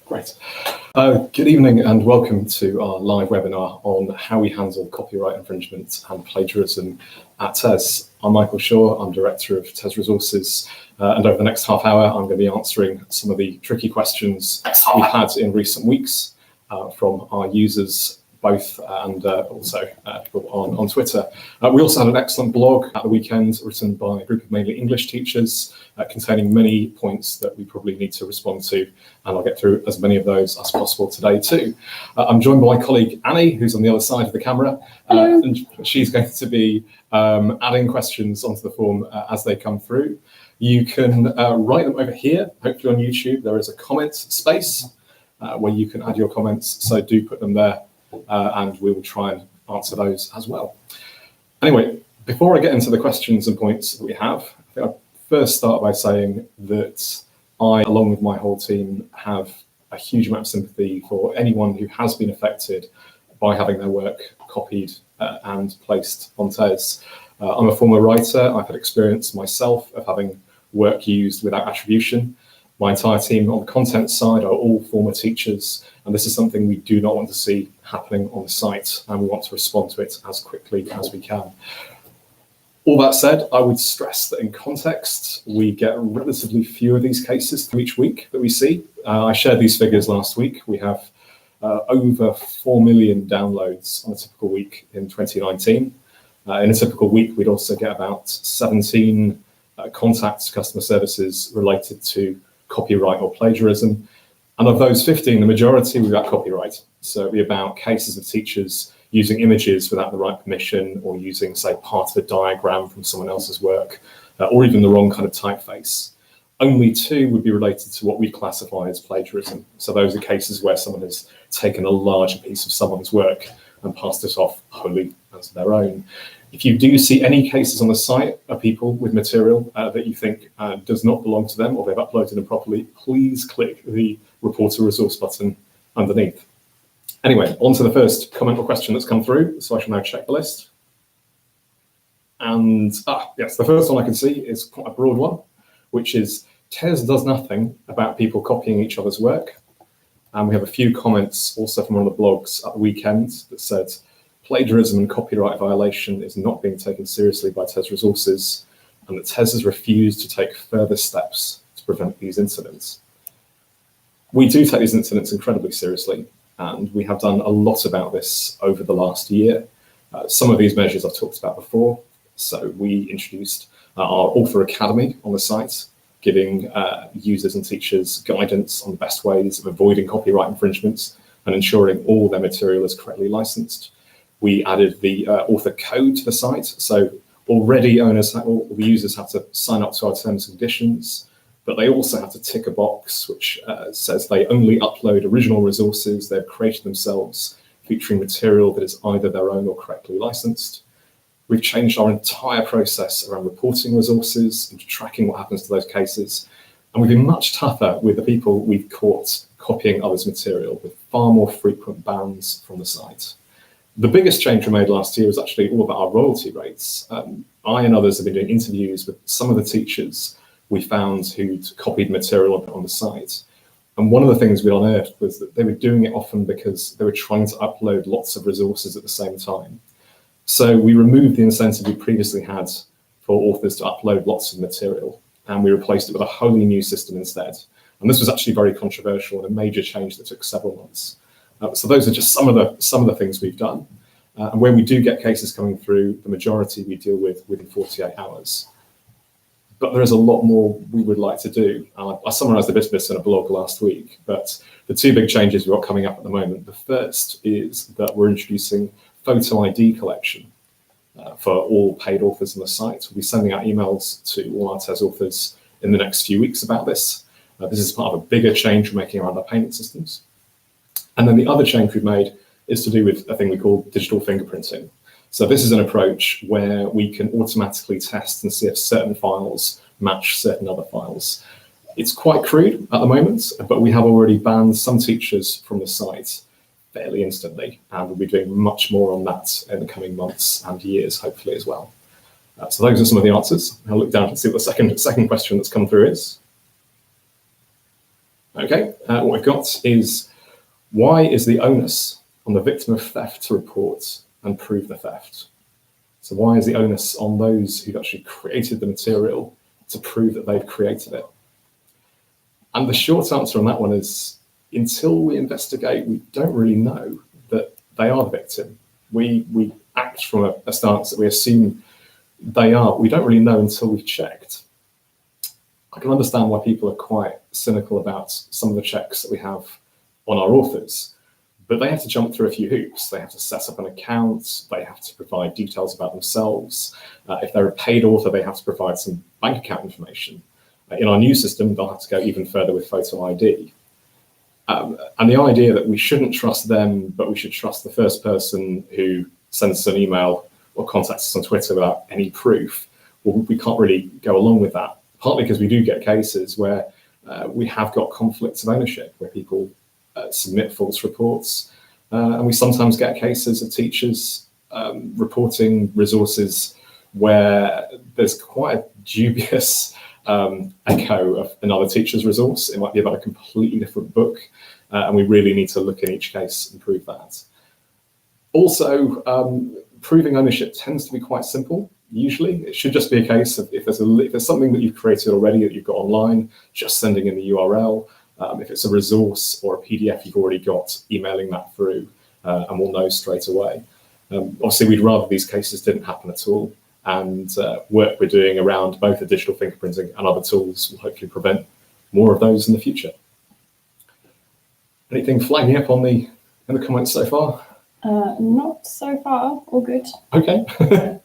Great. Good evening and welcome to our live webinar on how we handle copyright infringement and plagiarism at Tes. I'm Michael Shaw, I'm Director of Tes Resources, and over the next half hour I'm going to be answering some of the tricky questions we've had in recent weeks from our users both and also people on Twitter. We also had an excellent blog at the weekend written by a group of mainly English teachers containing many points that we probably need to respond to, and I'll get through as many of those as possible today too. I'm joined by my colleague Annie, who's on the other side of the camera, and she's going to be adding questions onto the form as they come through. You can write them over here, hopefully on YouTube. There is a comment space where you can add your comments, so do put them there. And we will try and answer those as well. Anyway, before I get into the questions and points that we have, I think I'd first start by saying that I, along with my whole team, have a huge amount of sympathy for anyone who has been affected by having their work copied and placed on Tes. I'm a former writer. I've had experience myself of having work used without attribution. My entire team on the content side are all former teachers, and this is something we do not want to see happening on the site, and we want to respond to it as quickly as we can. All that said, I would stress that in context, we get relatively few of these cases through each week that we see. I shared these figures last week. We have over 4 million downloads on a typical week in 2019. In a typical week, we'd also get about 17 contacts to customer services related to copyright or plagiarism. And of those 15, the majority were about copyright. So it'd be about cases of teachers using images without the right permission, or using, say, part of a diagram from someone else's work, or even the wrong kind of typeface. Only 2 would be related to what we classify as plagiarism. So those are cases where someone has taken a larger piece of someone's work and passed it off wholly as their own. If you do see any cases on the site of people with material that you think does not belong to them, or they've uploaded improperly, please click the report a resource button underneath. Anyway, on to the first comment or question that's come through. So I shall now check the list. And yes, the first one I can see is quite a broad one, which is Tes does nothing about people copying each other's work. And we have a few comments also from one of the blogs at the weekend that said, plagiarism and copyright violation is not being taken seriously by Tes Resources, and that Tes has refused to take further steps to prevent these incidents. We do take these incidents incredibly seriously, and we have done a lot about this over the last year. Some of these measures I've talked about before. So we introduced our Author Academy on the site, giving users and teachers guidance on the best ways of avoiding copyright infringements and ensuring all their material is correctly licensed. We added the author code to the site, so already owners or the users have to sign up to our terms and conditions, but they also have to tick a box which says they only upload original resources they've created themselves, featuring material that is either their own or correctly licensed. We've changed our entire process around reporting resources and tracking what happens to those cases, and we've been much tougher with the people we've caught copying others' material, with far more frequent bans from the site. The biggest change we made last year was actually all about our royalty rates. I and others have been doing interviews with some of the teachers we found who'd copied material on the site. And one of the things we unearthed was that they were doing it often because they were trying to upload lots of resources at the same time. So we removed the incentive we previously had for authors to upload lots of material, and we replaced it with a wholly new system instead. And this was actually very controversial and a major change that took several months. So those are just some of the things we've done. And when we do get cases coming through, the majority we deal with within 48 hours. But there is a lot more we would like to do. I summarised a bit of this in a blog last week, but the 2 big changes we've got coming up at the moment. The first is that we're introducing photo ID collection for all paid authors on the site. We'll be sending out emails to all our Tes authors in the next few weeks about this. This is part of a bigger change we're making around our payment systems. And then the other change we've made is to do with a thing we call digital fingerprinting. So this is an approach where we can automatically test and see if certain files match certain other files. It's quite crude at the moment, but we have already banned some teachers from the site fairly instantly, and we'll be doing much more on that in the coming months and years, hopefully, as well. So those are some of the answers. I'll look down and see what the second question that's come through is. Okay, what we've got is, why is the onus on the victim of theft to report and prove the theft? So why is the onus on those who've actually created the material to prove that they've created it? And the short answer on that one is, until we investigate, we don't really know that they are the victim. We act from a stance that we assume they are. We don't really know until we've checked. I can understand why people are quite cynical about some of the checks that we have on our authors, but they have to jump through a few hoops. They have to set up an account, they have to provide details about themselves. If they're a paid author, they have to provide some bank account information. In our new system, they'll have to go even further with photo ID. And the idea that we shouldn't trust them, but we should trust the first person who sends us an email or contacts us on Twitter without any proof, well, we can't really go along with that. Partly because we do get cases where we have got conflicts of ownership, where people submit false reports. And we sometimes get cases of teachers reporting resources where there's quite a dubious echo of another teacher's resource. It might be about a completely different book, and we really need to look in each case and prove that. Also, proving ownership tends to be quite simple. Usually, it should just be a case of if there's something that you've created already that you've got online, just sending in the URL. If it's a resource or a PDF you've already got, emailing that through, and we'll know straight away. Obviously, we'd rather these cases didn't happen at all, and work we're doing around both the digital fingerprinting and other tools will hopefully prevent more of those in the future. Anything flagging up in the comments so far? Not so far. All good. Okay.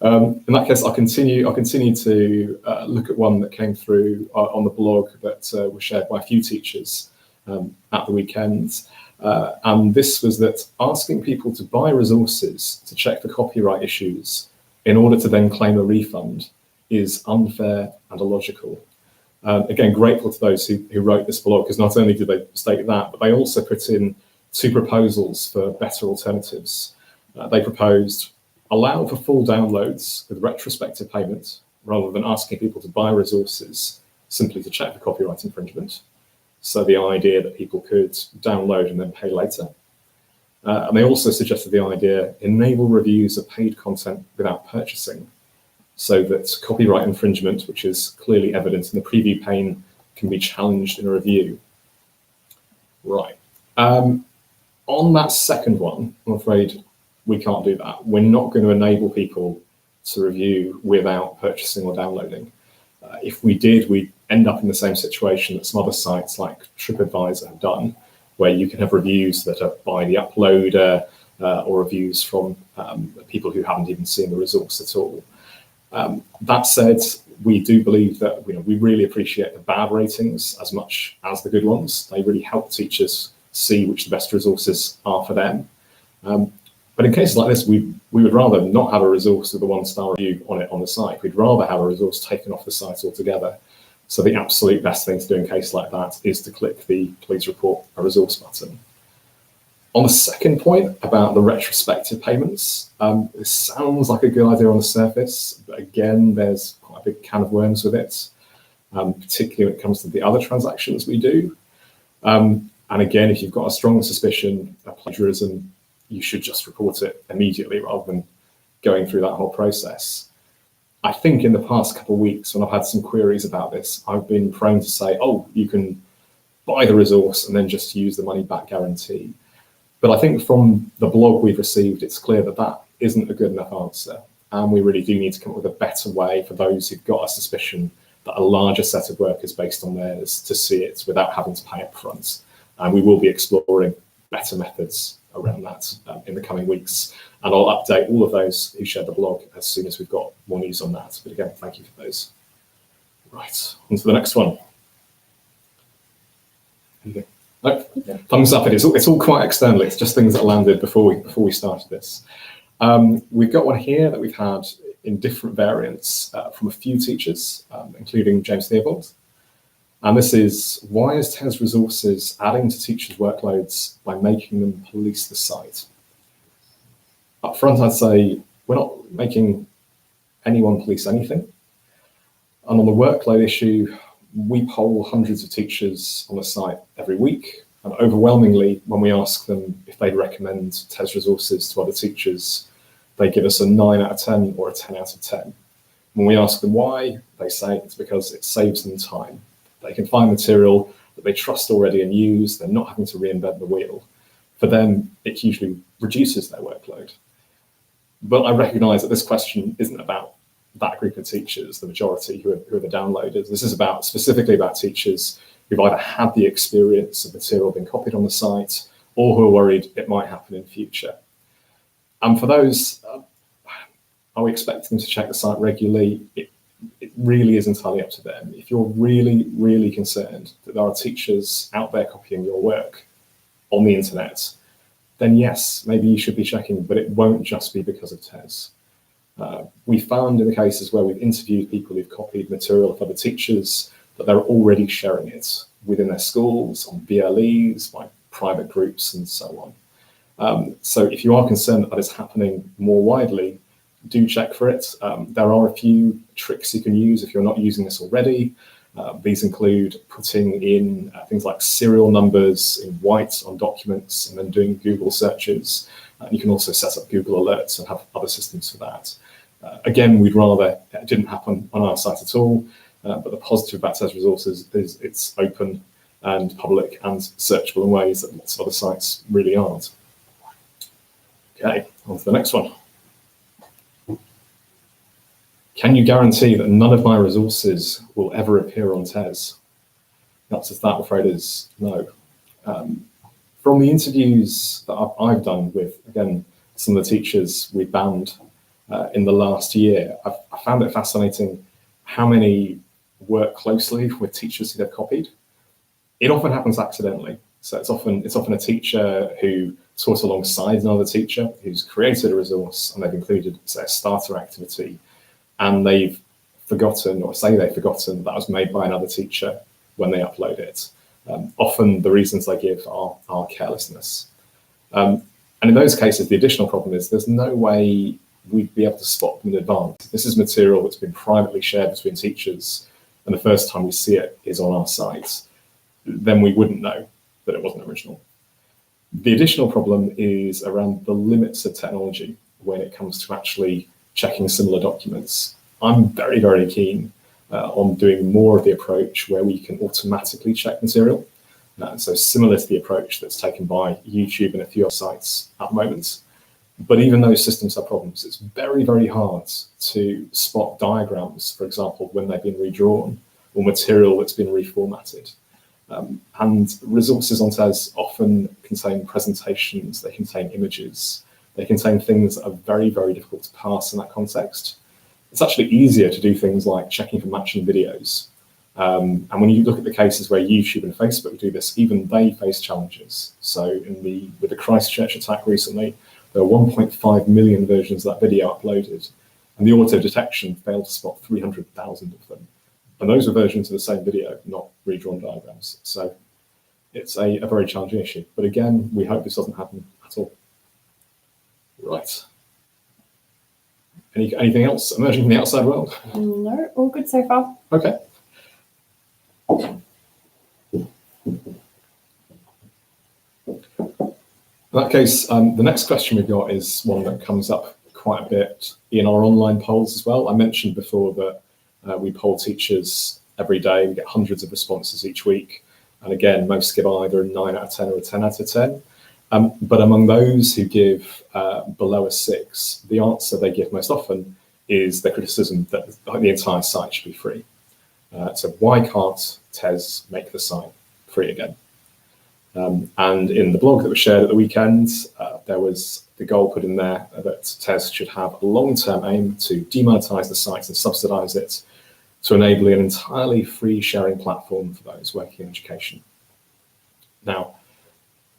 In that case, I'll continue to look at one that came through on the blog that was shared by a few teachers at the weekend. And this was that asking people to buy resources to check for copyright issues in order to then claim a refund is unfair and illogical. Again, grateful to those who wrote this blog, because not only did they state that, but they also put in two proposals for better alternatives. They proposed allow for full downloads with retrospective payment rather than asking people to buy resources simply to check for copyright infringement. So the idea that people could download and then pay later. And they also suggested the idea, enable reviews of paid content without purchasing, so that copyright infringement, which is clearly evident in the preview pane, can be challenged in a review. Right. On that second one, I'm afraid we can't do that. We're not going to enable people to review without purchasing or downloading. If we did, we'd end up in the same situation that some other sites like TripAdvisor have done, where you can have reviews that are by the uploader or reviews from people who haven't even seen the resource at all. That said, we do believe that we really appreciate the bad ratings as much as the good ones. They really help teachers see which the best resources are for them. But in cases like this, we would rather not have a resource with a 1-star review on it on the site. We'd rather have a resource taken off the site altogether. So the absolute best thing to do in a case like that is to click the please report a resource button. On the second point about the retrospective payments, it sounds like a good idea on the surface, but again, there's quite a big can of worms with it, particularly when it comes to the other transactions we do. And again, if you've got a strong suspicion of plagiarism, you should just report it immediately rather than going through that whole process. I think in the past couple of weeks, when I've had some queries about this, I've been prone to say, oh, you can buy the resource and then just use the money back guarantee. But I think from the blog we've received, it's clear that that isn't a good enough answer. And we really do need to come up with a better way for those who've got a suspicion that a larger set of work is based on theirs to see it without having to pay up front. And we will be exploring better methods around that in the coming weeks. And I'll update all of those who shared the blog as soon as we've got more news on that. But again, thank you for those. Right, on to the next one. No, thumbs up. It's all quite external. It's just things that landed before we started this. We've got one here that we've had in different variants from a few teachers, including James Theobald. And this is, why is Tes Resources adding to teachers' workloads by making them police the site? Up front, I'd say we're not making anyone police anything. And on the workload issue, We poll hundreds of teachers on the site every week, and overwhelmingly, when we ask them if they'd recommend Tes Resources to other teachers, they give us a 9 out of 10 or a 10 out of 10. When we ask them why, they say it's because it saves them time. They can find material that they trust already and use. They're not having to reinvent the wheel. For them, it hugely reduces their workload. But I recognise that this question isn't about that group of teachers, the majority who are the downloaders. This is specifically about teachers who've either had the experience of material being copied on the site or who are worried it might happen in future. And for those, are we expecting them to check the site regularly? It really is entirely up to them. If you're really, really concerned that there are teachers out there copying your work on the internet, then yes, maybe you should be checking, but it won't just be because of Tes. We found in the cases where we've interviewed people who've copied material of other teachers that they're already sharing it within their schools, on BLEs, by private groups, and so on. So if you are concerned that is happening more widely, do check for it. There are a few tricks you can use if you're not using this already. These include putting in things like serial numbers in white on documents and then doing Google searches. You can also set up Google Alerts and have other systems for that. Again, we'd rather it didn't happen on our site at all, but the positive about Tes Resources is it's open and public and searchable in ways that lots of other sites really aren't. Okay, on to the next one. Can you guarantee that none of my resources will ever appear on Tes? The answer to that, I'm afraid, is no. From the interviews that I've done with, again, some of the teachers we banned in the last year, I found it fascinating how many work closely with teachers who they've copied. It often happens accidentally. So it's often a teacher who taught alongside another teacher who's created a resource and they've included, say, a starter activity, and they've forgotten, or say they've forgotten, that was made by another teacher when they upload it. Often the reasons they give are carelessness. And in those cases, the additional problem is there's no way we'd be able to spot them in advance. This is material that's been privately shared between teachers, and the first time we see it is on our site. Then we wouldn't know that it wasn't original. The additional problem is around the limits of technology when it comes to actually checking similar documents. I'm very, very keen on doing more of the approach where we can automatically check material. So similar to the approach that's taken by YouTube and a few other sites at the moment. But even those systems have problems. It's very, very hard to spot diagrams, for example, when they've been redrawn, or material that's been reformatted. And resources on Tes often contain presentations, they contain images, they contain things that are very, very difficult to parse in that context. It's actually easier to do things like checking for matching videos. And when you look at the cases where YouTube and Facebook do this, even they face challenges. So with the Christchurch attack recently, there were 1.5 million versions of that video uploaded, and the auto detection failed to spot 300,000 of them. And those are versions of the same video, not redrawn diagrams. So it's a very challenging issue. But again, we hope this doesn't happen at all. Right. Anything else emerging from the outside world? No, all good so far. Okay. In that case, the next question we've got is one that comes up quite a bit in our online polls as well. I mentioned before that we poll teachers every day. We get hundreds of responses each week. And again, most give either a 9 out of 10 or a 10 out of 10. But among those who give below a 6, the answer they give most often is the criticism that the entire site should be free. So why can't Tes make the site free again? And in the blog that was shared at the weekend, there was the goal put in there that Tes should have a long-term aim to demonetize the site and subsidize it to enable an entirely free sharing platform for those working in education. Now,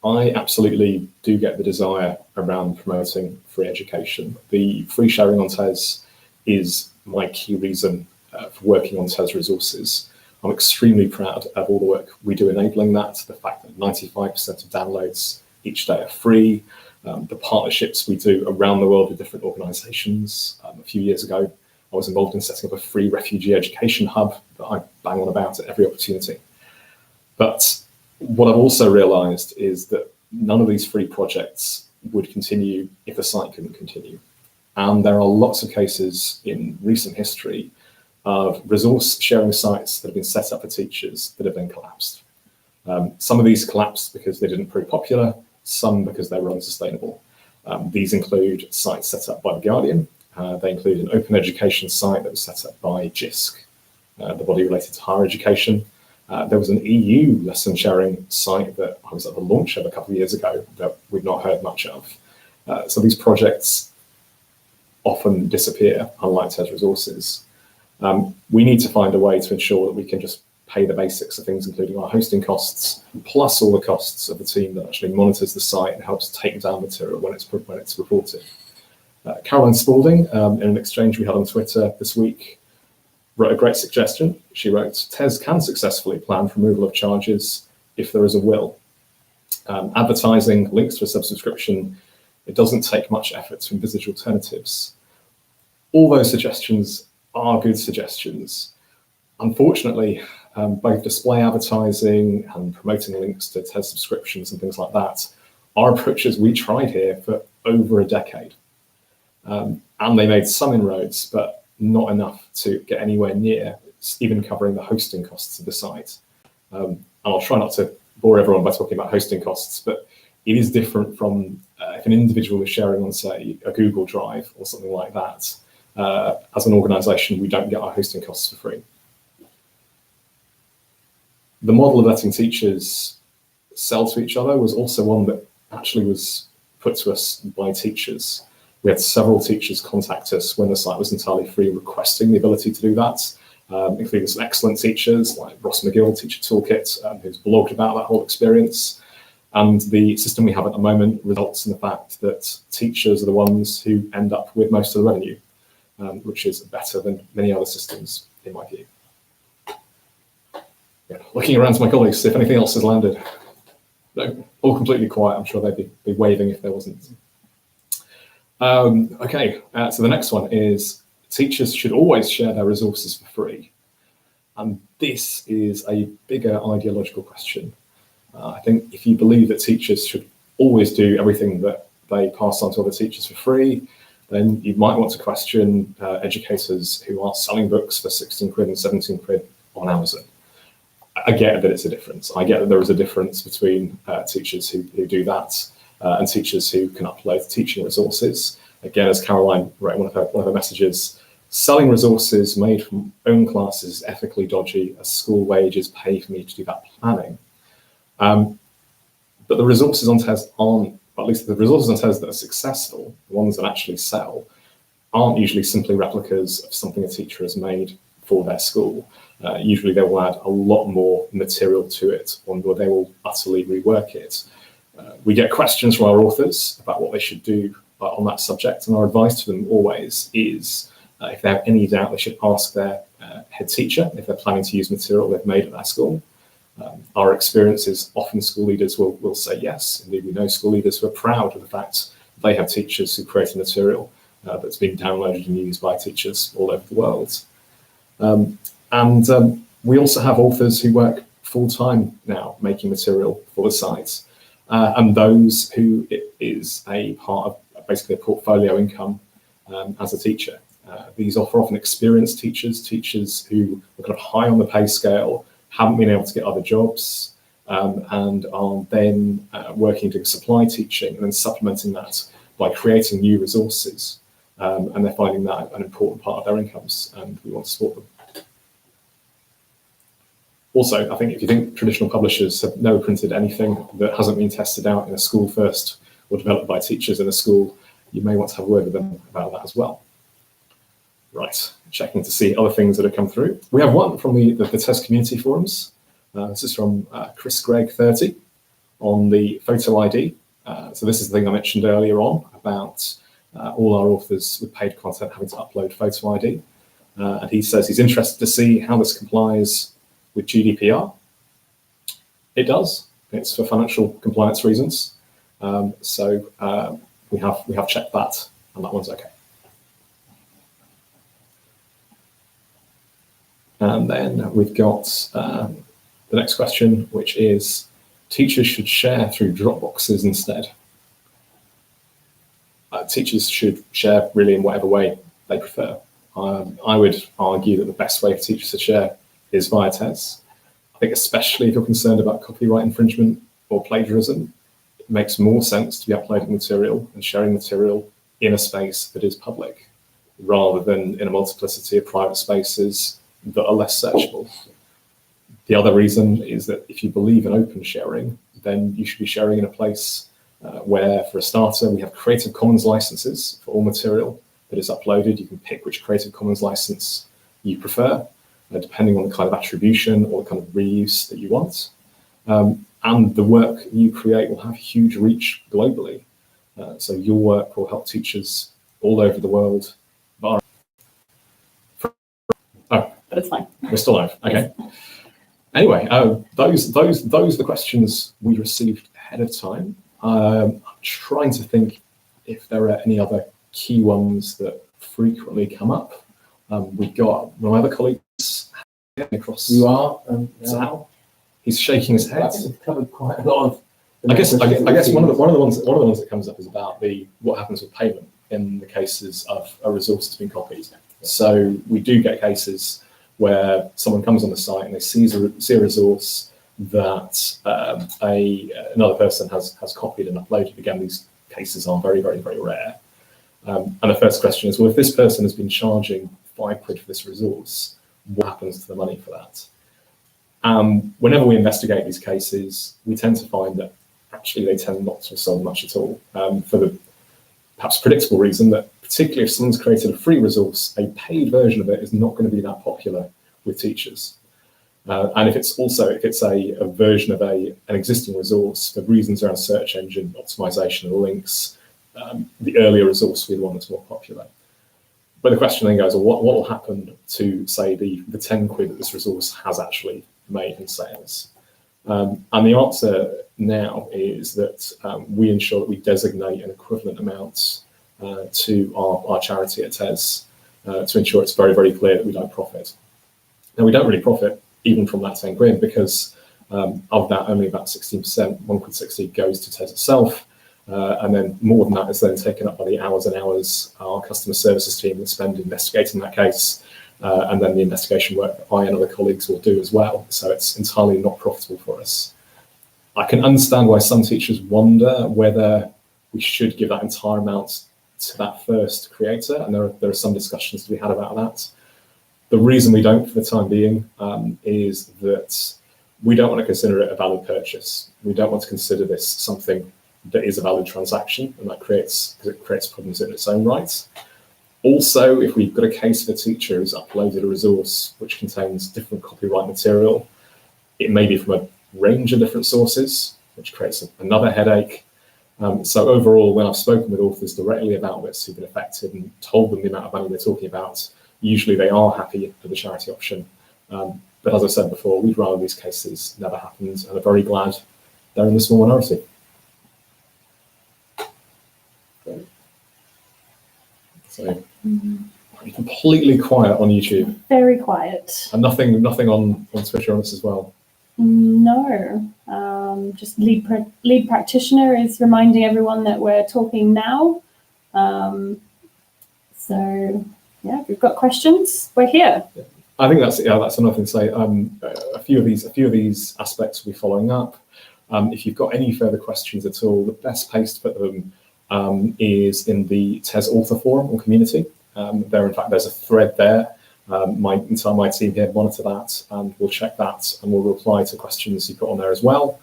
I absolutely do get the desire around promoting free education. The free sharing on Tes is my key reason for working on Tes Resources. I'm extremely proud of all the work we do enabling that, the fact that 95% of downloads each day are free, the partnerships we do around the world with different organizations. A few years ago, I was involved in setting up a free refugee education hub that I bang on about at every opportunity. But what I've also realised is that none of these free projects would continue if the site couldn't continue. And there are lots of cases in recent history of resource sharing sites that have been set up for teachers that have then collapsed. Some of these collapsed because they didn't prove popular, some because they were unsustainable. These include sites set up by The Guardian. They include an open education site that was set up by JISC, the body related to higher education. There was an EU lesson sharing site that I was at the launch of a couple of years ago that we've not heard much of. So these projects often disappear, unlike Tes Resources. We need to find a way to ensure that we can just pay the basics of things, including our hosting costs, plus all the costs of the team that actually monitors the site and helps take down material when it's reported. Caroline Spalding, in an exchange we had on Twitter this week, wrote a great suggestion. She wrote, "Tes can successfully plan for removal of charges if there is a will. Advertising, links to a subscription, it doesn't take much effort to envisage alternatives." All those suggestions are good suggestions. Unfortunately, both display advertising and promoting links to Tes subscriptions and things like that are approaches we tried here for over a decade. And they made some inroads, but not enough to get anywhere near even covering the hosting costs of the site. And I'll try not to bore everyone by talking about hosting costs, but it is different from if an individual is sharing on, say, a Google Drive or something like that. As an organisation, we don't get our hosting costs for free. The model of letting teachers sell to each other was also one that actually was put to us by teachers. We had several teachers contact us when the site was entirely free, requesting the ability to do that, including some excellent teachers like Ross McGill, Teacher Toolkit, who's blogged about that whole experience. And the system we have at the moment results in the fact that teachers are the ones who end up with most of the revenue, which is better than many other systems, in my view. Yeah, looking around to my colleagues, if anything else has landed. No, all completely quiet. I'm sure they'd be waving if there wasn't. Okay, so the next one is teachers should always share their resources for free. And this is a bigger ideological question. I think if you believe that teachers should always do everything that they pass on to other teachers for free, then you might want to question educators who are selling books for 16 quid and 17 quid on Amazon. I get that it's a difference. I get that there is a difference between teachers who do that and teachers who can upload teaching resources. Again, as Caroline wrote in one of her messages, selling resources made from own classes is ethically dodgy, as school wages pay for me to do that planning. But the resources on Tes aren't, or at least the resources on Tes that are successful, the ones that actually sell, aren't usually simply replicas of something a teacher has made for their school. Usually they will add a lot more material to it, or they will utterly rework it. We get questions from our authors about what they should do on that subject, and our advice to them always is, if they have any doubt, they should ask their head teacher if they're planning to use material they've made at their school. Our experience is often school leaders will say yes. Indeed, we know school leaders who are proud of the fact they have teachers who create material that's been downloaded and used by teachers all over the world. We also have authors who work full-time now making material for the site, and those who it is a part of basically a portfolio income as a teacher. These are often experienced teachers who are kind of high on the pay scale, haven't been able to get other jobs, and are then working to supply teaching and then supplementing that by creating new resources. And they're finding that an important part of their incomes, and we want to support them. Also, I think if you think traditional publishers have never printed anything that hasn't been tested out in a school first or developed by teachers in a school, you may want to have a word with them about that as well. Right, checking to see other things that have come through. We have one from the Tes community forums. This is from Chris Gregg 30 on the photo ID. So this is the thing I mentioned earlier on about all our authors with paid content having to upload photo ID. And he says he's interested to see how this complies with GDPR. It does. It's for financial compliance reasons. So we have checked that, and that one's okay. And then we've got the next question, which is, teachers should share through Dropboxes instead. Teachers should share really in whatever way they prefer. I would argue that the best way for teachers to share is via Tes. I think especially if you're concerned about copyright infringement or plagiarism, it makes more sense to be uploading material and sharing material in a space that is public, rather than in a multiplicity of private spaces that are less searchable. The other reason is that if you believe in open sharing, then you should be sharing in a place where, for a starter, we have Creative Commons licenses for all material that is uploaded. You can pick which Creative Commons license you prefer, depending on the kind of attribution or the kind of reuse that you want. And the work you create will have huge reach globally. So your work will help teachers all over the world. Oh, but it's fine. We're still live. Okay. Yes. Anyway, those are the questions we received ahead of time. I'm trying to think if there are any other key ones that frequently come up. We've got one of my other colleagues across. You are. Sal. He's shaking his head. We've covered quite a lot of. I guess one of the ones that comes up is about what happens with payment in the cases of a resource that's been copied. So we do get cases where someone comes on the site and they see a resource that another person has copied and uploaded. Again, these cases are very, very, very rare. And the first question is, well, if this person has been charging £5 for this resource, what happens to the money for that? Whenever we investigate these cases, we tend to find that actually they tend not to have sold much at all, for the perhaps predictable reason that particularly if someone's created a free resource, a paid version of it is not going to be that popular with teachers. And if it's a version of an existing resource, for reasons around search engine optimization and links, the earlier resource will be the one that's more popular. But the question then goes, well, what will happen to, say, the £10 that this resource has actually made in sales? And the answer now is that we ensure that we designate an equivalent amount to our charity at Tes to ensure it's very, very clear that we don't profit. Now, we don't really profit even from that £10 because of that, only about 16%, £1.60 goes to Tes itself. And then more than that is then taken up by the hours and hours our customer services team will spend investigating that case, and then the investigation work that I and other colleagues will do as well. So it's entirely not profitable for us. I can understand why some teachers wonder whether we should give that entire amount to that first creator, and there are some discussions to be had about that. The reason we don't for the time being is that we don't want to consider it a valid purchase. We don't want to consider this something that is a valid transaction, and that creates problems in its own right. Also, if we've got a case of a teacher who's uploaded a resource which contains different copyright material, it may be from a range of different sources, which creates another headache. So overall, when I've spoken with authors directly about this who've been affected and told them the amount of money we're talking about, usually they are happy for the charity option. But as I said before, we'd rather these cases never happened, and are very glad they're in the small minority. So completely quiet on YouTube. Very quiet. And nothing on Twitter on this as well. No, just lead practitioner is reminding everyone that we're talking now. So yeah, if you've got questions, we're here. Yeah. I think that's another thing to say. A few of these aspects will be following up. If you've got any further questions at all, the best place to put them is in the Tes author forum or community. There's a thread there. My team here monitor that, and we'll check that, and we'll reply to questions you put on there as well.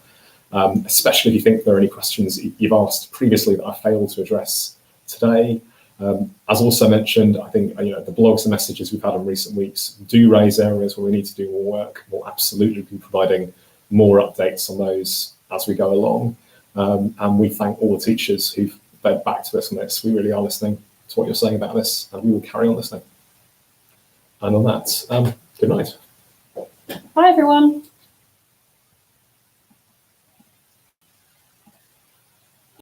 Especially if you think there are any questions you've asked previously that I failed to address today. As also mentioned, I think the blogs and messages we've had in recent weeks do raise areas where we need to do more work. We'll absolutely be providing more updates on those as we go along. And we thank all the teachers who've fed back to us on this. We really are listening to what you're saying about this, and we will carry on listening. And on that, good night. Bye, everyone.